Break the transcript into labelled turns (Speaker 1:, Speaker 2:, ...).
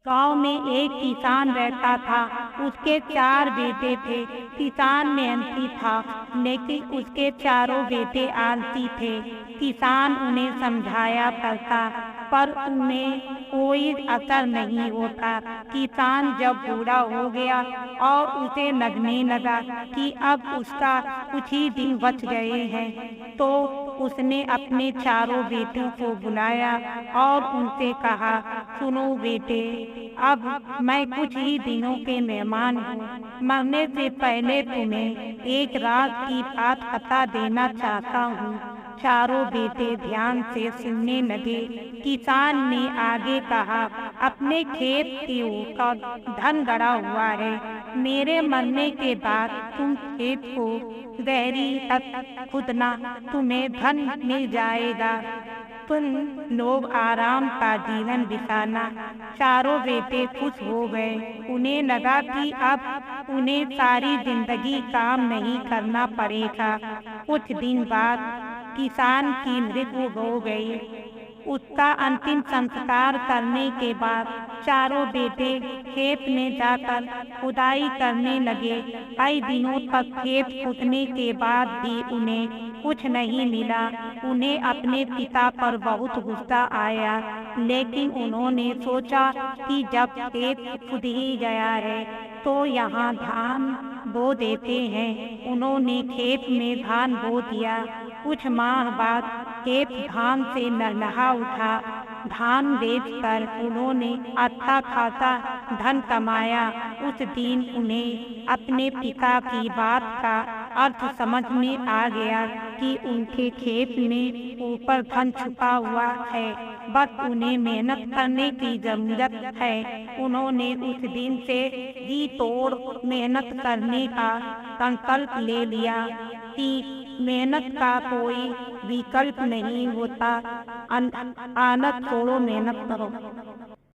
Speaker 1: गांव में एक किसान रहता था। उसके 4 बेटे थे। किसान मेहनती था, लेकिन उसके चारों बेटे आलसी थे। किसान उन्हें समझाया करता, पर उन्हें कोई असर नहीं होता। किसान जब बूढ़ा हो गया और उसे लगने लगा कि अब उसका कुछ ही दिन बच गए हैं, तो उसने अपने चारों बेटों को बुलाया और उनसे कहा, सुनो बेटे, अब मैं कुछ ही दिनों के मेहमान हूँ। मरने से पहले तुम्हें एक राज की बात बता देना चाहता हूँ। चारों बेटे ध्यान से सुनने लगे। किसान ने आगे कहा, अपने खेत के ऊपर धन गड़ा हुआ है। मेरे मरने के बाद तुम खेत को गहरी तक खुदना, तुम्हें धन मिल जाएगा। तुम लोग आराम का जीवन बिताना। चारों बेटे खुश हो गए। उन्हें लगा कि अब उन्हें सारी जिंदगी काम नहीं करना पड़ेगा। कुछ दिन बाद किसान की मृत्यु हो गई। उसका अंतिम संस्कार करने के बाद चारों बेटे खेत में जाकर खुदाई करने लगे। कई दिनों तक खेत खोदने के बाद भी उन्हें कुछ नहीं मिला। उन्हें अपने पिता पर बहुत गुस्सा आया, लेकिन उन्होंने सोचा कि जब खेत खुद ही गया है तो यहाँ धान बो देते हैं। उन्होंने खेत में धान बो दिया। कुछ माह बाद खेत धान से लहलहा उठा। धान बेचकर उन्होंने अच्छा खासा धन कमाया। उस दिन उन्हें अपने पिता की बात का अर्थ समझ में आ गया कि उनके खेत में ऊपर धन छुपा हुआ है, बस उन्हें मेहनत करने की जरूरत है। उन्होंने उस दिन से जी तोड़ मेहनत करने का संकल्प ले लिया कि मेहनत का कोई विकल्प नहीं होता। आनत छोड़ो, मेहनत करो।